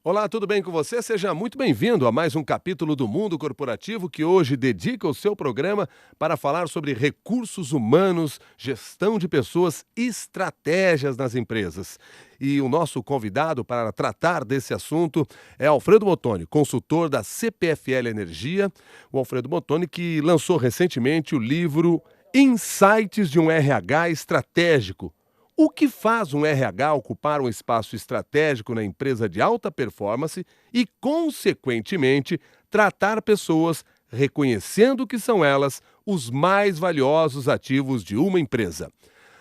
Olá, tudo bem com você? Seja muito bem-vindo a mais um capítulo do Mundo Corporativo que hoje dedica o seu programa para falar sobre recursos humanos, gestão de pessoas e estratégias nas empresas. E o nosso convidado para tratar desse assunto é Alfredo Mottoni, consultor da CPFL Energia. O Alfredo Mottoni que lançou recentemente o livro Insights de um RH Estratégico. O que faz um RH ocupar um espaço estratégico na empresa de alta performance e, consequentemente, tratar pessoas reconhecendo que são elas os mais valiosos ativos de uma empresa?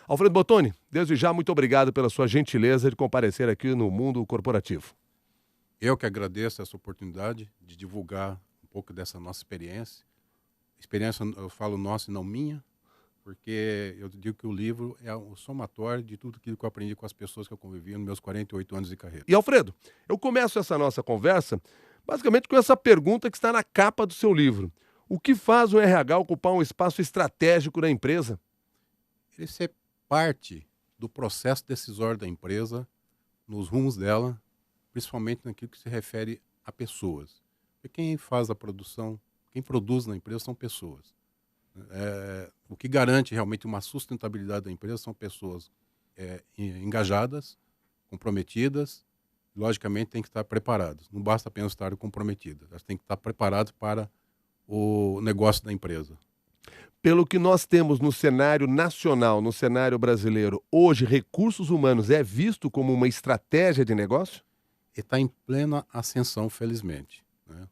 Alfredo Bottoni, desde já, muito obrigado pela sua gentileza de comparecer aqui no Mundo Corporativo. Eu que agradeço essa oportunidade de divulgar um pouco dessa nossa experiência. Experiência, eu falo nossa e não minha, porque eu digo que o livro é o somatório de tudo aquilo que eu aprendi com as pessoas que eu convivi nos meus 48 anos de carreira. E, Alfredo, eu começo essa nossa conversa basicamente com essa pergunta que está na capa do seu livro. O que faz um RH ocupar um espaço estratégico na empresa? Ele ser parte do processo decisório da empresa, nos rumos dela, principalmente naquilo que se refere a pessoas. Porque quem faz a produção, quem produz na empresa são pessoas. O que garante realmente uma sustentabilidade da empresa são pessoas engajadas, comprometidas, logicamente tem que estar preparadas. Não basta apenas estar comprometidas, elas têm que estar preparadas para o negócio da empresa. Pelo que nós temos no cenário nacional, no cenário brasileiro, hoje, recursos humanos é visto como uma estratégia de negócio? E está em plena ascensão, felizmente, né?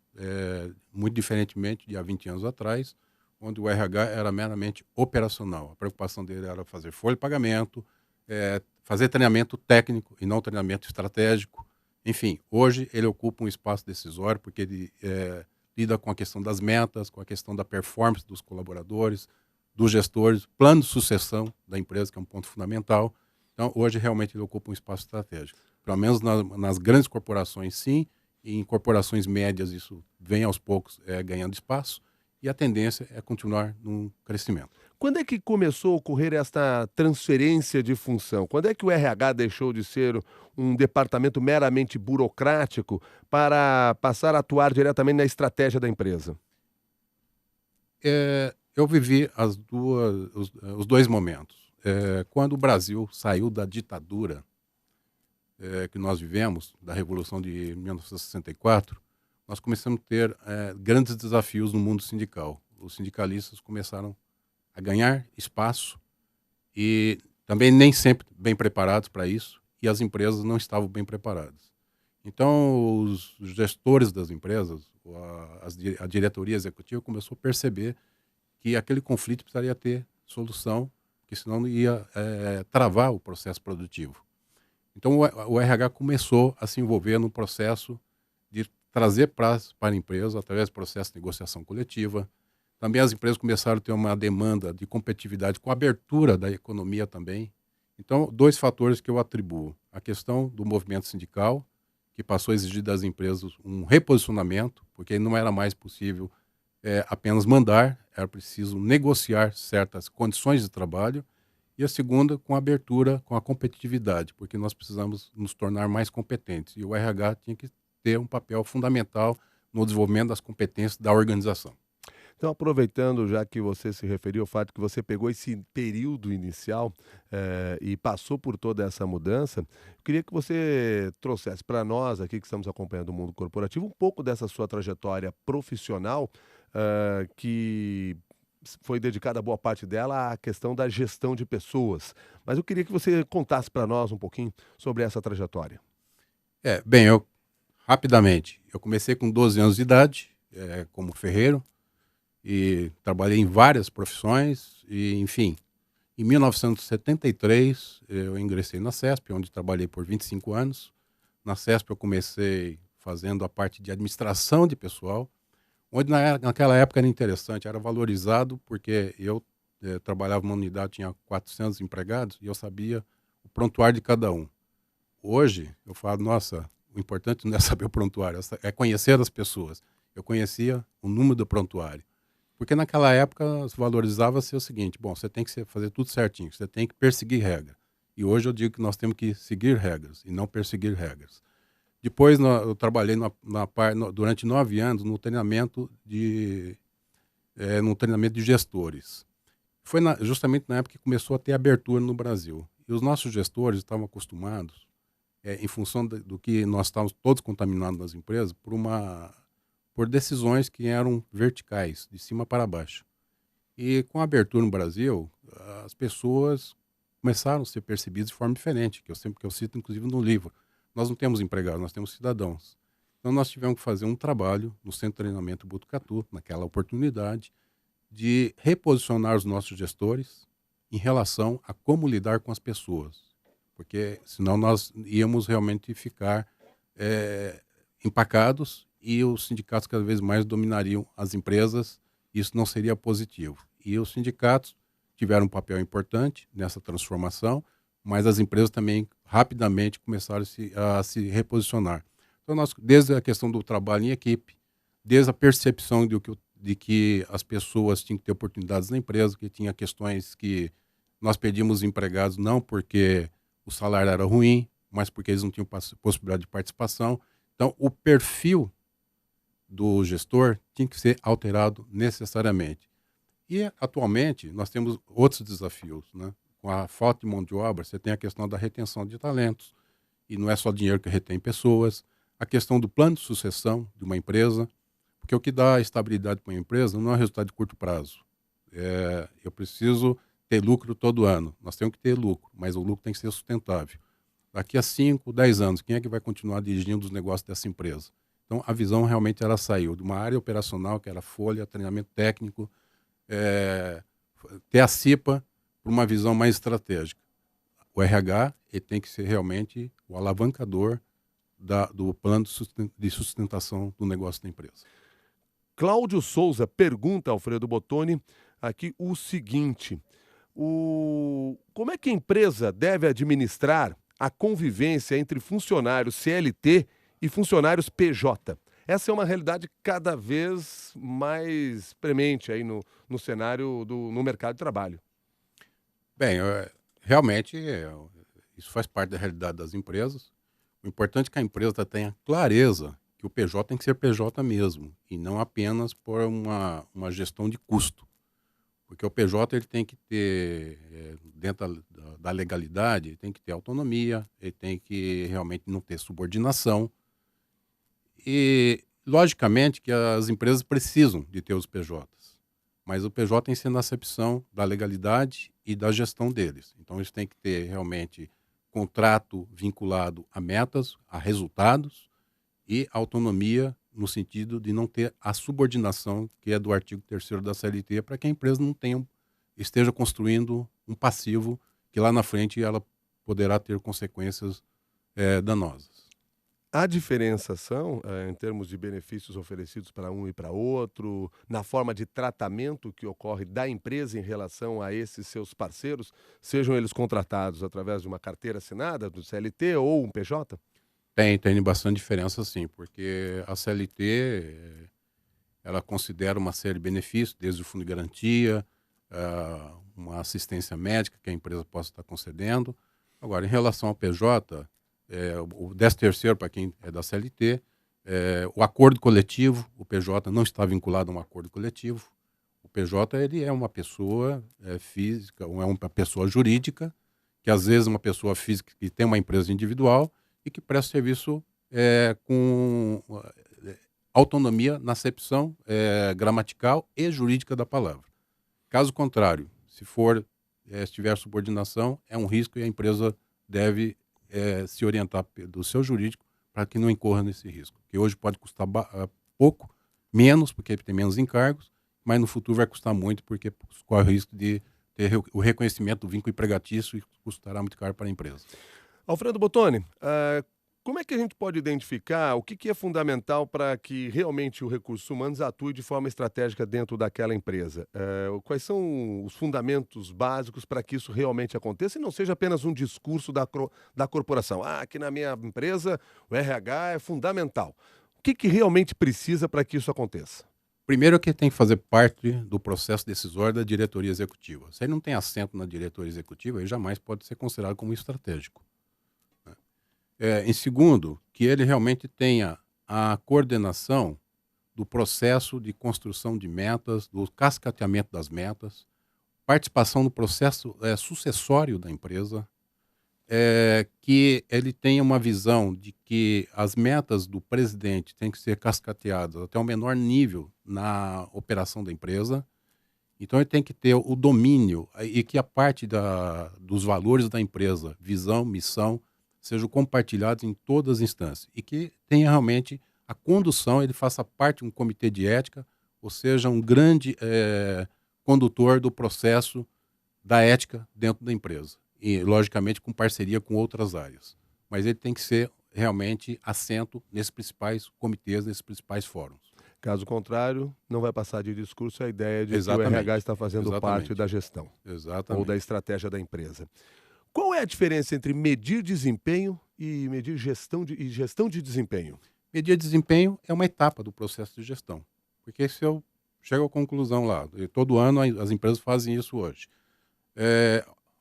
Muito diferentemente de há 20 anos atrás, onde o RH era meramente operacional. A preocupação dele era fazer folha de pagamento, fazer treinamento técnico e não treinamento estratégico. Enfim, hoje ele ocupa um espaço decisório porque ele lida com a questão das metas, com a questão da performance dos colaboradores, dos gestores, plano de sucessão da empresa, que é um ponto fundamental. Então, hoje realmente ele ocupa um espaço estratégico. Pelo menos nas grandes corporações, sim, e em corporações médias isso vem aos poucos ganhando espaço, e a tendência é continuar num crescimento. Quando é que começou a ocorrer esta transferência de função? Quando é que o RH deixou de ser um departamento meramente burocrático para passar a atuar diretamente na estratégia da empresa? Eu vivi os dois momentos. Quando o Brasil saiu da ditadura que nós vivemos, da Revolução de 1964, nós começamos a ter grandes desafios no mundo sindical. Os sindicalistas começaram a ganhar espaço e também nem sempre bem preparados para isso, e as empresas não estavam bem preparadas. Então, os gestores das empresas, a diretoria executiva começou a perceber que aquele conflito precisaria ter solução, porque senão ia travar o processo produtivo. Então, o RH começou a se envolver no processo de trazer prazos para a empresa através do processo de negociação coletiva. Também as empresas começaram a ter uma demanda de competitividade com a abertura da economia também. Então, dois fatores que eu atribuo. A questão do movimento sindical, que passou a exigir das empresas um reposicionamento, porque não era mais possível apenas mandar, era preciso negociar certas condições de trabalho. E a segunda, com a abertura, com a competitividade, porque nós precisamos nos tornar mais competentes. E o RH tinha que ter um papel fundamental no desenvolvimento das competências da organização. Então, aproveitando já que você se referiu ao fato que você pegou esse período inicial e passou por toda essa mudança, eu queria que você trouxesse para nós aqui que estamos acompanhando o mundo corporativo um pouco dessa sua trajetória profissional que foi dedicada boa parte dela à questão da gestão de pessoas. Mas eu queria que você contasse para nós um pouquinho sobre essa trajetória. Bem, rapidamente, eu comecei com 12 anos de idade, como ferreiro, e trabalhei em várias profissões, e enfim, em 1973 eu ingressei na CESP, onde trabalhei por 25 anos. Na CESP eu comecei fazendo a parte de administração de pessoal, onde naquela época era interessante, era valorizado, porque eu trabalhava numa unidade, tinha 400 empregados, e eu sabia o prontuário de cada um. Hoje, eu falo, nossa, o importante não é saber o prontuário, é conhecer as pessoas. Eu conhecia o número do prontuário. Porque naquela época valorizava-se o seguinte, bom, você tem que fazer tudo certinho, você tem que perseguir regra. E hoje eu digo que nós temos que seguir regras e não perseguir regras. Depois eu trabalhei durante 9 anos no treinamento de gestores. Foi justamente na época que começou a ter abertura no Brasil. E os nossos gestores estavam acostumados, em função do que nós estávamos todos contaminados nas empresas, por decisões que eram verticais, de cima para baixo. E com a abertura no Brasil, as pessoas começaram a ser percebidas de forma diferente, que eu cito inclusive no livro. Nós não temos empregados, nós temos cidadãos. Então nós tivemos que fazer um trabalho no Centro de Treinamento Botucatu, naquela oportunidade, de reposicionar os nossos gestores em relação a como lidar com as pessoas. Porque senão nós íamos realmente ficar empacados e os sindicatos cada vez mais dominariam as empresas. Isso não seria positivo. E os sindicatos tiveram um papel importante nessa transformação, mas as empresas também rapidamente começaram a se reposicionar. Então, desde a questão do trabalho em equipe, desde a percepção de que as pessoas tinham que ter oportunidades na empresa, que tinha questões que nós pedimos empregados não porque o salário era ruim, mas porque eles não tinham possibilidade de participação. Então, o perfil do gestor tinha que ser alterado necessariamente. E, atualmente, nós temos outros desafios, né? Com a falta de mão de obra, você tem a questão da retenção de talentos, e não é só dinheiro que retém pessoas, a questão do plano de sucessão de uma empresa, porque o que dá estabilidade para uma empresa não é resultado de curto prazo. Eu preciso ter lucro todo ano, nós temos que ter lucro, mas o lucro tem que ser sustentável. Daqui a 5, 10 anos, quem é que vai continuar dirigindo os negócios dessa empresa? Então, a visão realmente ela saiu de uma área operacional, que era folha, treinamento técnico, ter a CIPA, para uma visão mais estratégica. O RH ele tem que ser realmente o alavancador do plano de sustentação do negócio da empresa. Cláudio Souza pergunta, Alfredo Bottoni, aqui o seguinte: como é que a empresa deve administrar a convivência entre funcionários CLT e funcionários PJ? Essa é uma realidade cada vez mais premente aí no cenário no mercado de trabalho. Bem, realmente isso faz parte da realidade das empresas. O importante é que a empresa tenha clareza que o PJ tem que ser PJ mesmo, e não apenas por uma gestão de custo. Porque o PJ ele tem que ter, dentro da legalidade, ele tem que ter autonomia, ele tem que realmente não ter subordinação. E, logicamente, que as empresas precisam de ter os PJs, mas o PJ tem que ser na acepção da legalidade e da gestão deles. Então, eles têm que ter realmente contrato vinculado a metas, a resultados e autonomia no sentido de não ter a subordinação que é do artigo 3º da CLT, para que a empresa não esteja construindo um passivo que lá na frente ela poderá ter consequências danosas. Há diferenciação em termos de benefícios oferecidos para um e para outro, na forma de tratamento que ocorre da empresa em relação a esses seus parceiros, sejam eles contratados através de uma carteira assinada do CLT ou um PJ? Tem bastante diferença, sim, porque a CLT ela considera uma série de benefícios, desde o fundo de garantia, uma assistência médica que a empresa possa estar concedendo. Agora, em relação ao PJ, o 13º para quem é da CLT, o acordo coletivo, o PJ não está vinculado a um acordo coletivo. O PJ ele é uma pessoa física, ou é uma pessoa jurídica, que às vezes é uma pessoa física que tem uma empresa individual e que presta serviço com autonomia na acepção gramatical e jurídica da palavra. Caso contrário, se tiver subordinação, é um risco e a empresa deve se orientar do seu jurídico para que não incorra nesse risco. Que hoje pode custar pouco, menos, porque tem menos encargos, mas no futuro vai custar muito, porque corre o risco de ter o reconhecimento do vínculo empregatício e custará muito caro para a empresa. Alfredo Bottoni, como é que a gente pode identificar o que é fundamental para que realmente o Recursos Humanos atue de forma estratégica dentro daquela empresa? Quais são os fundamentos básicos para que isso realmente aconteça e não seja apenas um discurso da corporação? Aqui na minha empresa o RH é fundamental. O que realmente precisa para que isso aconteça? Primeiro que tem que fazer parte do processo decisório da diretoria executiva. Se ele não tem assento na diretoria executiva, ele jamais pode ser considerado como estratégico. Em segundo, que ele realmente tenha a coordenação do processo de construção de metas, do cascateamento das metas, participação no processo sucessório da empresa, que ele tenha uma visão de que as metas do presidente têm que ser cascateadas até o menor nível na operação da empresa. Então ele tem que ter o domínio e que a parte dos valores da empresa, visão, missão, sejam compartilhados em todas as instâncias e que tenha realmente a condução, ele faça parte de um comitê de ética, ou seja, um grande condutor do processo da ética dentro da empresa e, logicamente, com parceria com outras áreas. Mas ele tem que ser realmente assento nesses principais comitês, nesses principais fóruns. Caso contrário, não vai passar de discurso a ideia de que o Exatamente. RH está fazendo Exatamente. parte da gestão Exatamente. ou da estratégia da empresa. Qual é a diferença entre medir desempenho e medir gestão de desempenho? Medir desempenho é uma etapa do processo de gestão. Porque se eu chego à conclusão lá, e todo ano as empresas fazem isso hoje,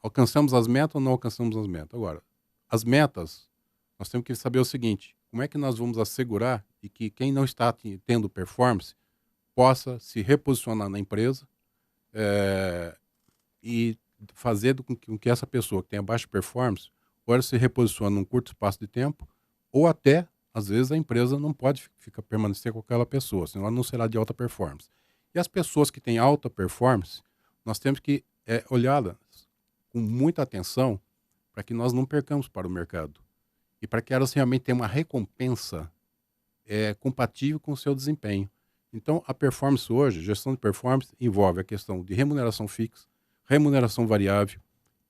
alcançamos as metas ou não alcançamos as metas? Agora, as metas, nós temos que saber o seguinte, como é que nós vamos assegurar e que quem não está tendo performance possa se reposicionar na empresa e fazer com que essa pessoa que tenha baixa performance ou ela se reposicione num curto espaço de tempo ou até, às vezes, a empresa não pode permanecer com aquela pessoa, senão ela não será de alta performance. E as pessoas que têm alta performance, nós temos que olhá-las com muita atenção para que nós não percamos para o mercado e para que elas realmente tenham uma recompensa compatível com o seu desempenho. Então, a performance hoje, gestão de performance, envolve a questão de remuneração fixa, remuneração variável,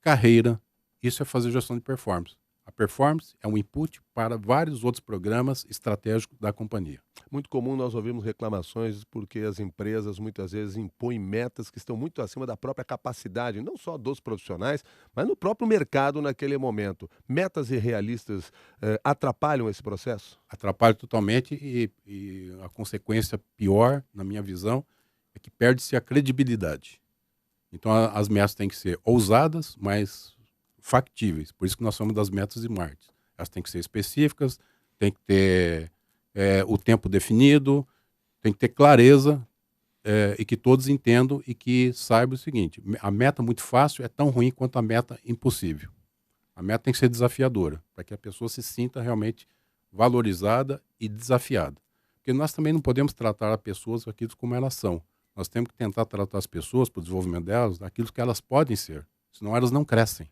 carreira. Isso é fazer gestão de performance. A performance é um input para vários outros programas estratégicos da companhia. Muito comum nós ouvirmos reclamações porque as empresas muitas vezes impõem metas que estão muito acima da própria capacidade, não só dos profissionais, mas no próprio mercado naquele momento. Metas irrealistas atrapalham esse processo? Atrapalha totalmente e a consequência pior, na minha visão, é que perde-se a credibilidade. Então as metas têm que ser ousadas, mas factíveis. Por isso que nós somos das metas de Marte. Elas têm que ser específicas, tem que ter o tempo definido, tem que ter clareza e que todos entendam e que saibam o seguinte, a meta muito fácil é tão ruim quanto a meta impossível. A meta tem que ser desafiadora, para que a pessoa se sinta realmente valorizada e desafiada. Porque nós também não podemos tratar as pessoas aquilo como elas são. Nós temos que tentar tratar as pessoas, para o desenvolvimento delas, daquilo que elas podem ser, senão elas não crescem.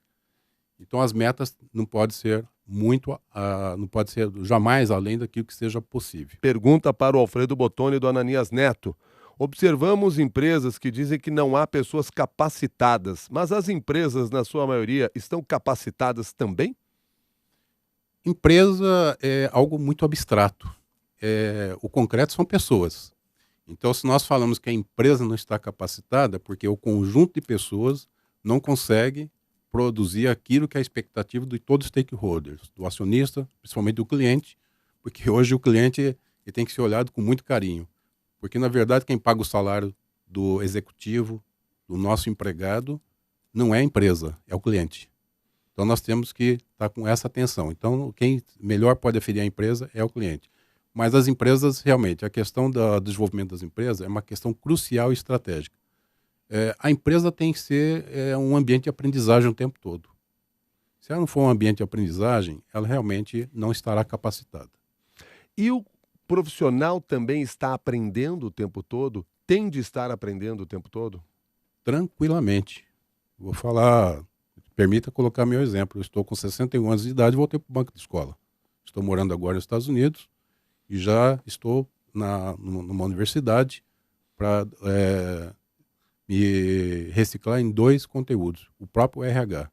Então as metas não podem ser não pode ser jamais além daquilo que seja possível. Pergunta para o Alfredo Bottoni do Ananias Neto. Observamos empresas que dizem que não há pessoas capacitadas, mas as empresas, na sua maioria, estão capacitadas também? Empresa é algo muito abstrato. O concreto são pessoas. Então, se nós falamos que a empresa não está capacitada, porque o conjunto de pessoas não consegue produzir aquilo que é a expectativa de todos os stakeholders, do acionista, principalmente do cliente, porque hoje o cliente ele tem que ser olhado com muito carinho. Porque, na verdade, quem paga o salário do executivo, do nosso empregado, não é a empresa, é o cliente. Então, nós temos que estar com essa atenção. Então, quem melhor pode aferir a empresa é o cliente. Mas as empresas, realmente, a questão do desenvolvimento das empresas é uma questão crucial e estratégica. A empresa tem que ser um ambiente de aprendizagem o tempo todo. Se ela não for um ambiente de aprendizagem, ela realmente não estará capacitada. E o profissional também está aprendendo o tempo todo? Tem de estar aprendendo o tempo todo? Tranquilamente. Vou falar, permita colocar meu exemplo. Eu estou com 61 anos de idade e voltei para o banco de escola. Estou morando agora nos Estados Unidos e já estou numa universidade para me reciclar em 2 conteúdos. O próprio RH.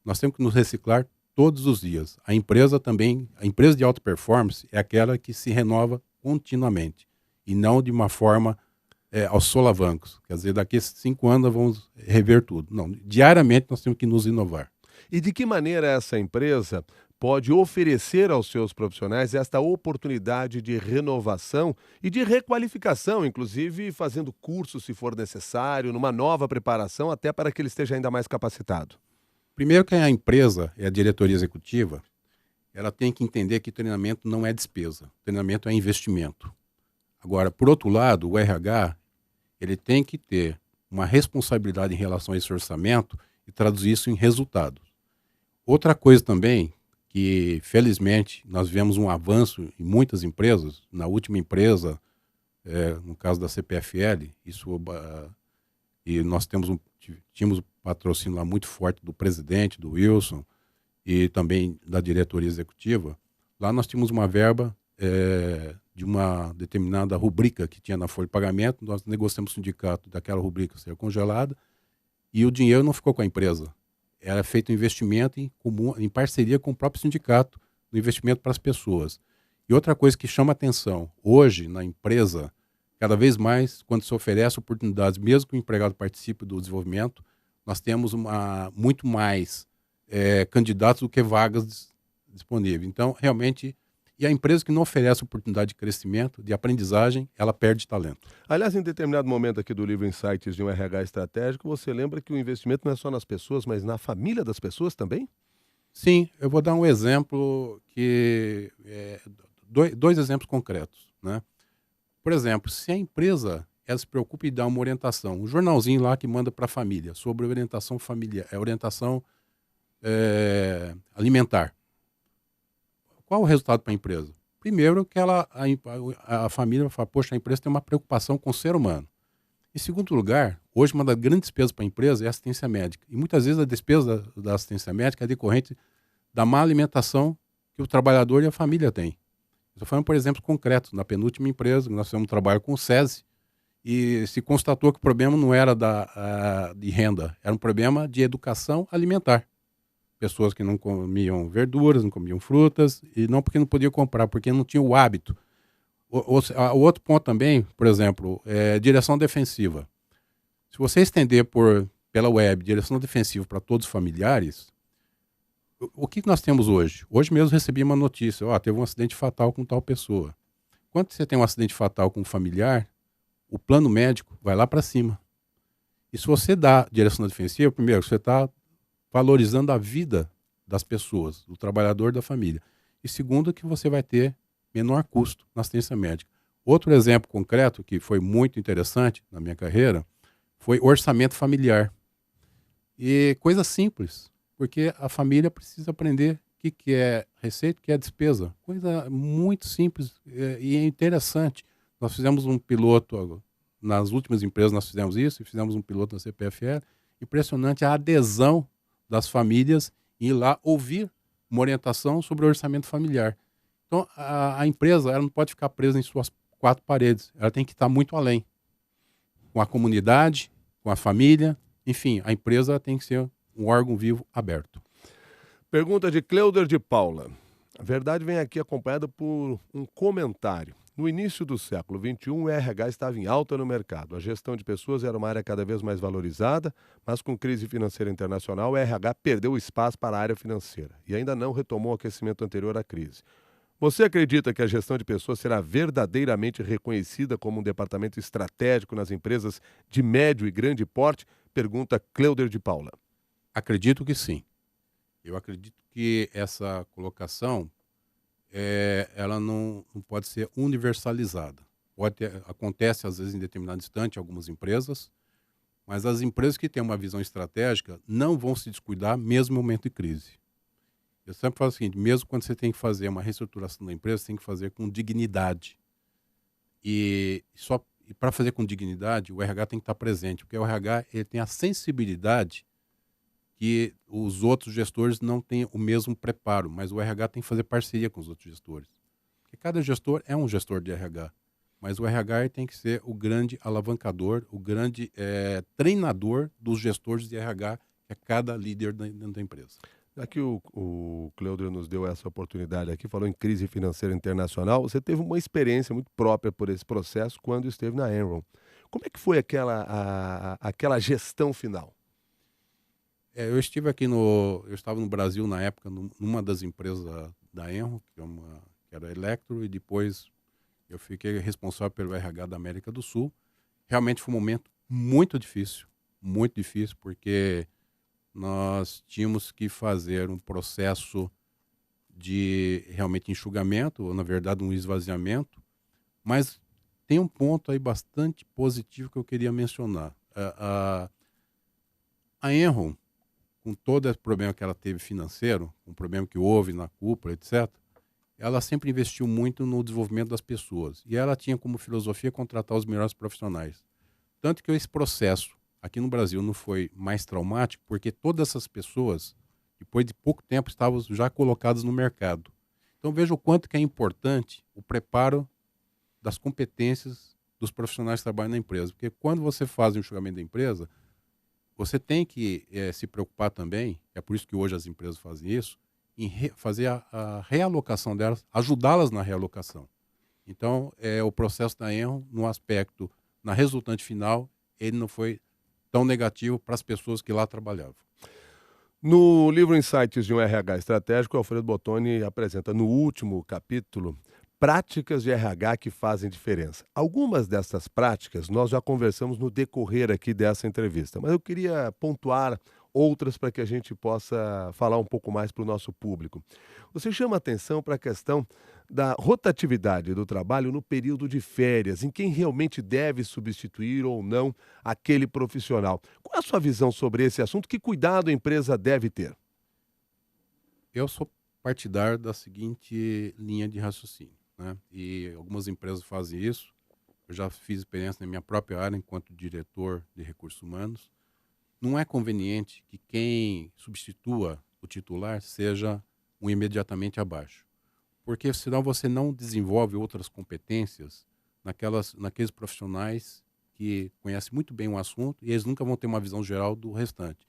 Nós temos que nos reciclar todos os dias. A empresa também, a empresa de alta performance é aquela que se renova continuamente e não de uma forma aos solavancos. Quer dizer, daqui a 5 anos nós vamos rever tudo. Não, diariamente nós temos que nos inovar. E de que maneira essa empresa pode oferecer aos seus profissionais esta oportunidade de renovação e de requalificação, inclusive fazendo cursos, se for necessário, numa nova preparação, até para que ele esteja ainda mais capacitado? Primeiro que a empresa e a diretoria executiva, ela tem que entender que treinamento não é despesa, treinamento é investimento. Agora, por outro lado, o RH, ele tem que ter uma responsabilidade em relação a esse orçamento e traduzir isso em resultados. Outra coisa também, que felizmente nós vemos um avanço em muitas empresas, na última empresa, no caso da CPFL, e nós tínhamos um patrocínio lá muito forte do presidente, do Wilson, e também da diretoria executiva. Lá nós tínhamos uma verba de uma determinada rubrica que tinha na folha de pagamento, nós negociamos com o sindicato daquela rubrica ser congelada, e o dinheiro não ficou com a empresa. Era feito um investimento em parceria com o próprio sindicato, no investimento para as pessoas. E outra coisa que chama atenção, hoje na empresa, cada vez mais, quando se oferece oportunidades, mesmo que o empregado participe do desenvolvimento, nós temos muito mais candidatos do que vagas disponíveis. Então, realmente, e a empresa que não oferece oportunidade de crescimento, de aprendizagem, ela perde talento. Aliás, em determinado momento aqui do livro Insights de um RH Estratégico, você lembra que o investimento não é só nas pessoas, mas na família das pessoas também? Sim, eu vou dar um exemplo dois exemplos concretos, né? Por exemplo, se a empresa ela se preocupa em dar uma orientação, um jornalzinho lá que manda para a família sobre orientação familiar, orientação alimentar. Qual o resultado para a empresa? Primeiro que a família vai falar, poxa, a empresa tem uma preocupação com o ser humano. Em segundo lugar, hoje uma das grandes despesas para a empresa é a assistência médica. E muitas vezes a despesa da assistência médica é decorrente da má alimentação que o trabalhador e a família têm. Estou falando, por exemplo, concreto. Na penúltima empresa, nós fizemos um trabalho com o SESI e se constatou que o problema não era de renda, era um problema de educação alimentar. Pessoas que não comiam verduras, não comiam frutas, e não porque não podiam comprar, porque não tinham o hábito. O outro ponto também, por exemplo, é direção defensiva. Se você estender pela web direção defensiva para todos os familiares, o que nós temos hoje? Hoje mesmo recebi uma notícia, teve um acidente fatal com tal pessoa. Quando você tem um acidente fatal com um familiar, o plano médico vai lá para cima. E se você dá direção defensiva, primeiro, você está valorizando a vida das pessoas, do trabalhador, da família. E segundo, que você vai ter menor custo na assistência médica. Outro exemplo concreto, que foi muito interessante na minha carreira, foi orçamento familiar. E coisa simples, porque a família precisa aprender o que é receita, o que é despesa. Coisa muito simples e é interessante. Nós fizemos um piloto, nas últimas empresas nós fizemos isso, e fizemos um piloto na CPFL. Impressionante a adesão das famílias em ir lá ouvir uma orientação sobre o orçamento familiar. Então, a empresa ela não pode ficar presa em suas quatro paredes. Ela tem que estar muito além. Com a comunidade, com a família. Enfim, a empresa tem que ser um órgão vivo aberto. Pergunta de Cleuder de Paula. A verdade vem aqui acompanhada por um comentário. No início do século XXI, o RH estava em alta no mercado. A gestão de pessoas era uma área cada vez mais valorizada, mas com crise financeira internacional, o RH perdeu o espaço para a área financeira e ainda não retomou o aquecimento anterior à crise. Você acredita que a gestão de pessoas será verdadeiramente reconhecida como um departamento estratégico nas empresas de médio e grande porte? Pergunta Cleuder de Paula. Acredito que sim. Eu acredito que essa colocação ela não pode ser universalizada. Acontece, às vezes, em determinado instante, em algumas empresas, mas as empresas que têm uma visão estratégica não vão se descuidar mesmo no momento de crise. Eu sempre falo o seguinte, mesmo quando você tem que fazer uma reestruturação da empresa, você tem que fazer com dignidade. E para fazer com dignidade, o RH tem que estar presente, porque o RH ele tem a sensibilidade que os outros gestores não têm o mesmo preparo, mas o RH tem que fazer parceria com os outros gestores. Porque cada gestor é um gestor de RH, mas o RH tem que ser o grande alavancador, o grande treinador dos gestores de RH, que é cada líder dentro da empresa. Já que o Cleuder nos deu essa oportunidade aqui, falou em crise financeira internacional, você teve uma experiência muito própria por esse processo quando esteve na Enron. Como é que foi aquela gestão final? Eu estava no Brasil na época, numa das empresas da Enron, que era a Electro, e depois eu fiquei responsável pelo RH da América do Sul. Realmente foi um momento muito difícil, porque nós tínhamos que fazer um processo de realmente enxugamento, ou na verdade um esvaziamento, mas tem um ponto aí bastante positivo que eu queria mencionar. A Enron, com todo esse problema que ela teve financeiro, um problema que houve na cúpula, etc., ela sempre investiu muito no desenvolvimento das pessoas. E ela tinha como filosofia contratar os melhores profissionais. Tanto que esse processo aqui no Brasil não foi mais traumático, porque todas essas pessoas, depois de pouco tempo, estavam já colocadas no mercado. Então veja o quanto que é importante o preparo das competências dos profissionais que trabalham na empresa. Porque quando você faz o enxugamento da empresa, você tem que se preocupar também, é por isso que hoje as empresas fazem isso, em fazer a realocação delas, ajudá-las na realocação. Então, o processo da Enron, no aspecto, na resultante final, ele não foi tão negativo para as pessoas que lá trabalhavam. No livro Insights de um RH Estratégico, Alfredo Bottoni apresenta no último capítulo práticas de RH que fazem diferença. Algumas dessas práticas nós já conversamos no decorrer aqui dessa entrevista, mas eu queria pontuar outras para que a gente possa falar um pouco mais para o nosso público. Você chama atenção para a questão da rotatividade do trabalho no período de férias, em quem realmente deve substituir ou não aquele profissional. Qual é a sua visão sobre esse assunto? Que cuidado a empresa deve ter? Eu sou partidário da seguinte linha de raciocínio, né? E algumas empresas fazem isso. Eu já fiz experiência na minha própria área enquanto diretor de recursos humanos. Não é conveniente que quem substitua o titular seja um imediatamente abaixo, porque senão você não desenvolve outras competências naqueles profissionais que conhecem muito bem o assunto e eles nunca vão ter uma visão geral do restante.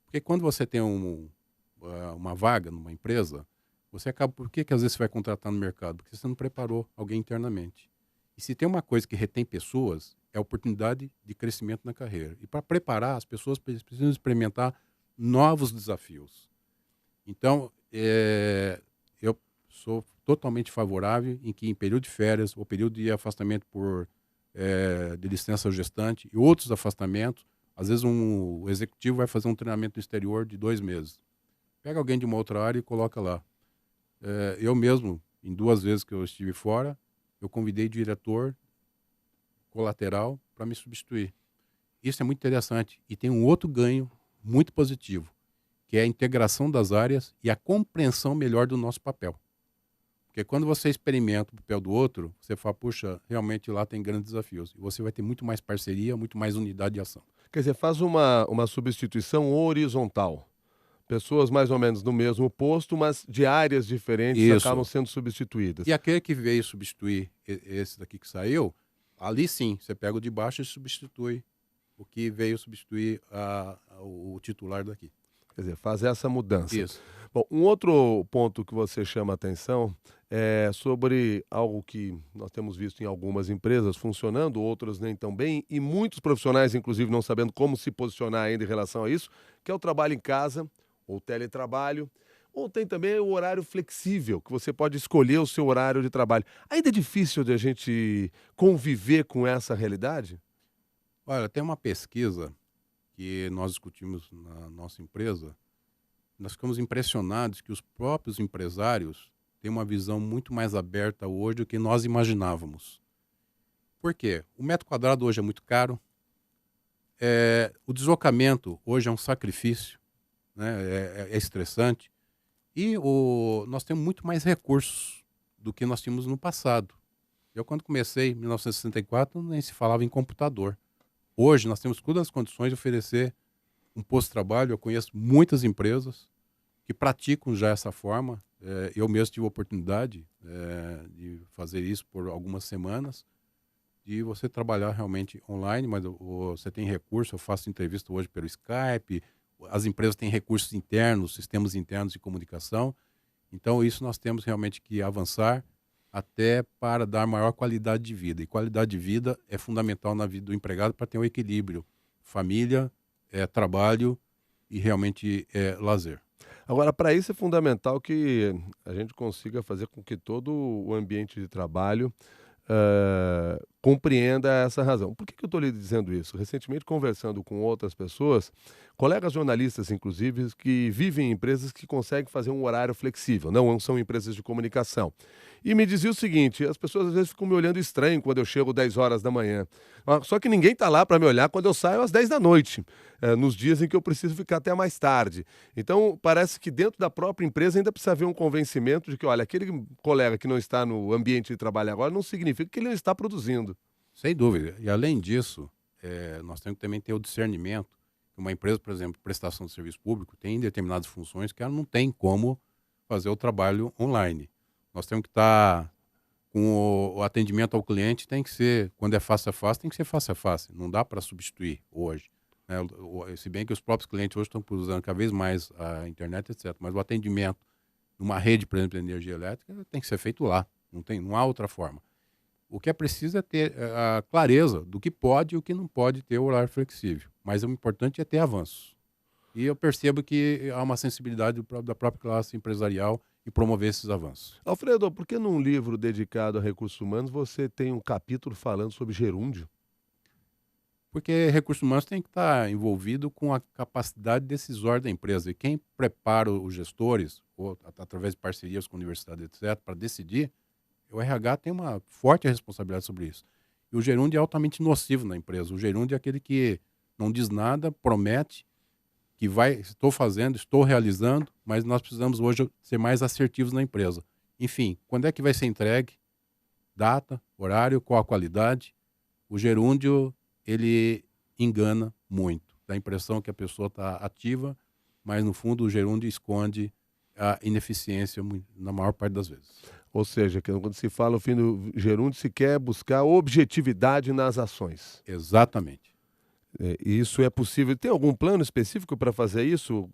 Porque quando você tem uma vaga numa empresa, você acaba... Por que às vezes você vai contratar no mercado? Porque você não preparou alguém internamente. E se tem uma coisa que retém pessoas, é a oportunidade de crescimento na carreira. E para preparar, as pessoas precisam experimentar novos desafios. Então, eu sou totalmente favorável em que em período de férias, ou período de afastamento de licença gestante e outros afastamentos, às vezes o executivo vai fazer um treinamento no exterior de 2 meses. Pega alguém de uma outra área e coloca lá. Eu mesmo, em 2 vezes que eu estive fora, eu convidei diretor colateral para me substituir. Isso é muito interessante e tem um outro ganho muito positivo, que é a integração das áreas e a compreensão melhor do nosso papel. Porque quando você experimenta o papel do outro, você fala, puxa, realmente lá tem grandes desafios. E você vai ter muito mais parceria, muito mais unidade de ação. Quer dizer, faz uma substituição horizontal. Pessoas mais ou menos no mesmo posto, mas de áreas diferentes acabam Isso. sendo substituídas. E aquele que veio substituir esse daqui que saiu, ali sim, você pega o de baixo e substitui o que veio substituir o titular daqui. Quer dizer, faz essa mudança. Isso. Bom, um outro ponto que você chama atenção é sobre algo que nós temos visto em algumas empresas funcionando, outras nem tão bem, e muitos profissionais, inclusive, não sabendo como se posicionar ainda em relação a isso, que é o trabalho em casa, ou teletrabalho, ou tem também o horário flexível, que você pode escolher o seu horário de trabalho. Ainda é difícil de a gente conviver com essa realidade? Olha, tem uma pesquisa que nós discutimos na nossa empresa. Nós ficamos impressionados que os próprios empresários têm uma visão muito mais aberta hoje do que nós imaginávamos. Por quê? O metro quadrado hoje é muito caro, o deslocamento hoje é um sacrifício, né? É estressante, e nós temos muito mais recursos do que nós tínhamos no passado. Eu, quando comecei, em 1964, nem se falava em computador. Hoje, nós temos todas as condições de oferecer um posto de trabalho. Eu conheço muitas empresas que praticam já essa forma. Eu mesmo tive a oportunidade de fazer isso por algumas semanas, de você trabalhar realmente online, mas você tem recurso. Eu faço entrevista hoje pelo Skype, as empresas têm recursos internos, sistemas internos de comunicação. Então, isso nós temos realmente que avançar até para dar maior qualidade de vida. E qualidade de vida é fundamental na vida do empregado para ter um equilíbrio. Família, trabalho e realmente lazer. Agora, para isso é fundamental que a gente consiga fazer com que todo o ambiente de trabalho compreenda essa razão. Por que eu estou lhe dizendo isso? Recentemente, conversando com outras pessoas, colegas jornalistas, inclusive, que vivem em empresas que conseguem fazer um horário flexível, não são empresas de comunicação. E me dizia o seguinte: as pessoas às vezes ficam me olhando estranho quando eu chego 10 horas da manhã. Só que ninguém está lá para me olhar quando eu saio às 10 da noite, nos dias em que eu preciso ficar até mais tarde. Então, parece que dentro da própria empresa ainda precisa haver um convencimento de que, olha, aquele colega que não está no ambiente de trabalho agora não significa que ele não está produzindo. Sem dúvida. E além disso, nós temos que também ter o discernimento que uma empresa, por exemplo, prestação de serviço público, tem determinadas funções que ela não tem como fazer o trabalho online. Nós temos que estar com o atendimento ao cliente, tem que ser, quando é face a face, tem que ser face a face. Não dá para substituir hoje, né? Se bem que os próprios clientes hoje estão usando cada vez mais a internet, etc. Mas o atendimento numa rede, por exemplo, de energia elétrica, tem que ser feito lá. Não há outra forma. O que é preciso é ter a clareza do que pode e o que não pode ter o horário flexível. Mas o importante é ter avanços. E eu percebo que há uma sensibilidade da própria classe empresarial em promover esses avanços. Alfredo, por que num livro dedicado a recursos humanos você tem um capítulo falando sobre gerúndio? Porque recursos humanos tem que estar envolvido com a capacidade decisória da empresa. E quem prepara os gestores, ou através de parcerias com universidades, etc., para decidir, o RH tem uma forte responsabilidade sobre isso. E o gerúndio é altamente nocivo na empresa. O gerúndio é aquele que não diz nada, promete que estou fazendo, estou realizando, mas nós precisamos hoje ser mais assertivos na empresa. Enfim, quando é que vai ser entregue? Data, horário, qual a qualidade? O gerúndio, ele engana muito. Dá a impressão que a pessoa está ativa, mas no fundo o gerúndio esconde a ineficiência na maior parte das vezes. Ou seja, quando se fala o fim do gerúndio, se quer buscar objetividade nas ações. Exatamente. E isso é possível. Tem algum plano específico para fazer isso?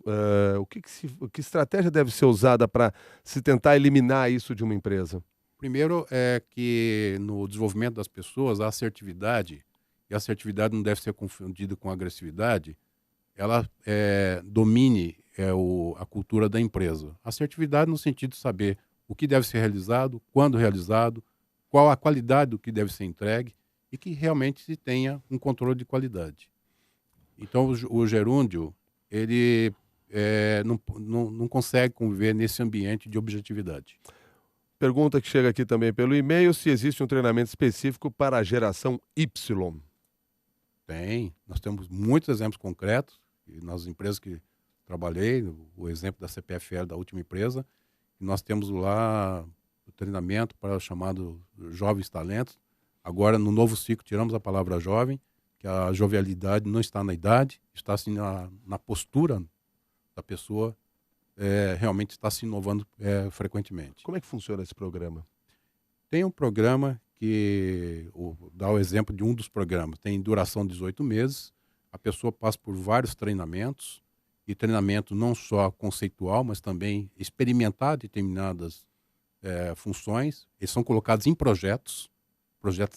Que estratégia deve ser usada para se tentar eliminar isso de uma empresa? Primeiro é que no desenvolvimento das pessoas, a assertividade, e a assertividade não deve ser confundida com agressividade, ela domine a cultura da empresa. Assertividade no sentido de saber o que deve ser realizado, quando realizado, qual a qualidade do que deve ser entregue e que realmente se tenha um controle de qualidade. Então, o gerúndio, ele não consegue conviver nesse ambiente de objetividade. Pergunta que chega aqui também pelo e-mail, se existe um treinamento específico para a geração Y. Tem. Nós temos muitos exemplos concretos, e nas empresas que trabalhei, o exemplo da CPFL, da última empresa, nós temos lá o treinamento para o chamado Jovens Talentos. Agora, no novo ciclo, tiramos a palavra jovem, que a jovialidade não está na idade, está assim na postura da pessoa, realmente está se inovando frequentemente. Como é que funciona esse programa? Tem um programa que, dá o exemplo de um dos programas, tem duração de 18 meses, a pessoa passa por vários treinamentos, e treinamento não só conceitual, mas também experimentar determinadas funções. Eles são colocados em projetos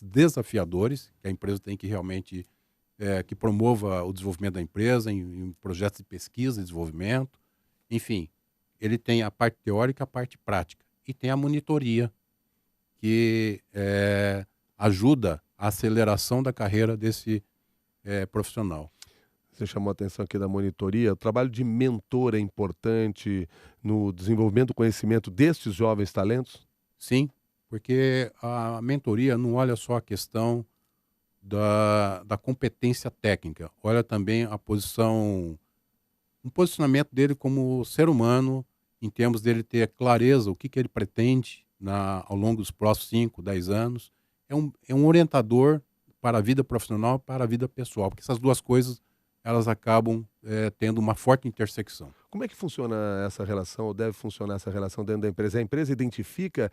desafiadores, que a empresa tem que realmente, que promova o desenvolvimento da empresa, em projetos de pesquisa e desenvolvimento. Enfim, ele tem a parte teórica e a parte prática. E tem a monitoria, que ajuda a aceleração da carreira desse profissional. Você chamou a atenção aqui da monitoria. O trabalho de mentor é importante no desenvolvimento do conhecimento destes jovens talentos? Sim, porque a mentoria não olha só a questão da competência técnica, olha também um posicionamento dele como ser humano, em termos dele ter clareza, o que ele pretende ao longo dos próximos 5, 10 anos. É um orientador para a vida profissional e para a vida pessoal, porque essas duas coisas elas acabam tendo uma forte intersecção. Como é que funciona essa relação, ou deve funcionar essa relação dentro da empresa? A empresa identifica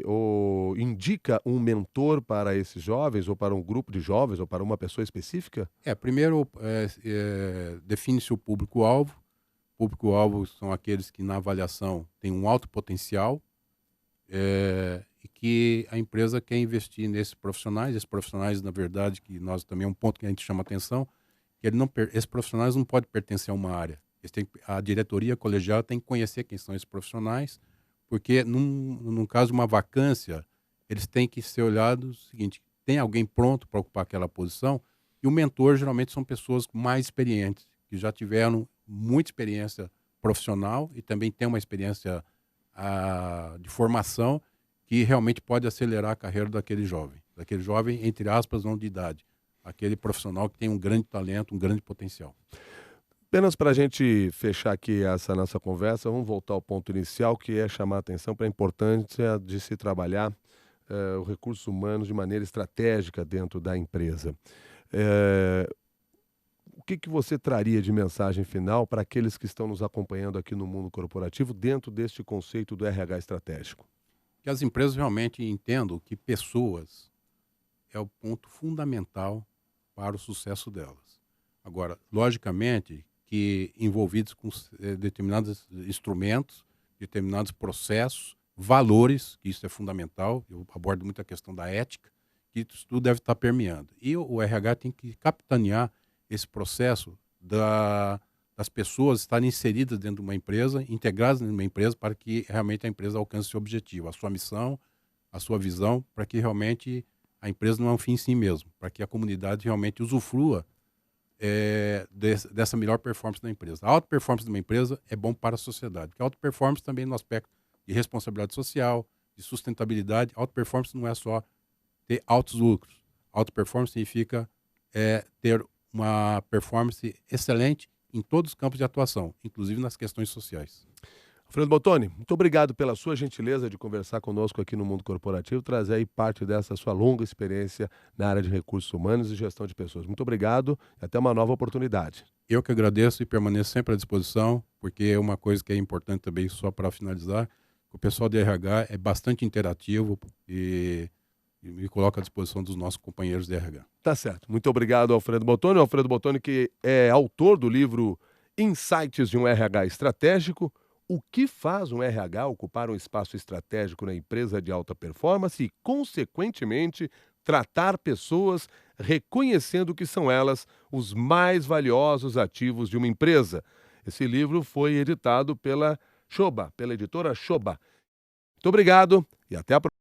ou indica um mentor para esses jovens, ou para um grupo de jovens, ou para uma pessoa específica? Primeiro, define-se o público-alvo. O público-alvo são aqueles que na avaliação têm um alto potencial e que a empresa quer investir nesses profissionais. Esses profissionais, na verdade, que nós também é um ponto que a gente chama atenção, que esses profissionais não podem pertencer a uma área. A diretoria colegial tem que conhecer quem são esses profissionais, porque num caso de uma vacância, eles têm que ser olhados o seguinte: tem alguém pronto para ocupar aquela posição, e o mentor geralmente são pessoas mais experientes, que já tiveram muita experiência profissional e também tem uma experiência de formação que realmente pode acelerar a carreira daquele jovem, entre aspas, não de idade, aquele profissional que tem um grande talento, um grande potencial. Apenas para a gente fechar aqui essa nossa conversa, vamos voltar ao ponto inicial, que é chamar a atenção para a importância de se trabalhar os recursos humanos de maneira estratégica dentro da empresa. O que você traria de mensagem final para aqueles que estão nos acompanhando aqui no mundo corporativo dentro deste conceito do RH estratégico? Que as empresas realmente entendam que pessoas é o ponto fundamental para o sucesso delas. Agora, logicamente, que envolvidos com determinados instrumentos, determinados processos, valores, que isso é fundamental, eu abordo muito a questão da ética, que isso tudo deve estar permeando. E o RH tem que capitanear esse processo das pessoas estarem inseridas dentro de uma empresa, integradas dentro de uma empresa, para que realmente a empresa alcance seu objetivo, a sua missão, a sua visão, para que realmente a empresa não é um fim em si mesmo, para que a comunidade realmente usufrua dessa melhor performance da empresa. A alta performance de uma empresa é bom para a sociedade, porque a alta performance também no aspecto de responsabilidade social, de sustentabilidade. A alta performance não é só ter altos lucros. Alta performance significa ter uma performance excelente em todos os campos de atuação, inclusive nas questões sociais. Alfredo Bottoni, muito obrigado pela sua gentileza de conversar conosco aqui no Mundo Corporativo, trazer aí parte dessa sua longa experiência na área de recursos humanos e gestão de pessoas. Muito obrigado e até uma nova oportunidade. Eu que agradeço e permaneço sempre à disposição, porque é uma coisa que é importante também, só para finalizar, o pessoal de RH é bastante interativo e me coloca à disposição dos nossos companheiros de RH. Tá certo. Muito obrigado, Alfredo Bottoni. Alfredo Bottoni, que é autor do livro Insights de um RH Estratégico. O que faz um RH ocupar um espaço estratégico na empresa de alta performance e, consequentemente, tratar pessoas reconhecendo que são elas os mais valiosos ativos de uma empresa. Esse livro foi editado pela editora Shoba. Muito obrigado e até a próxima.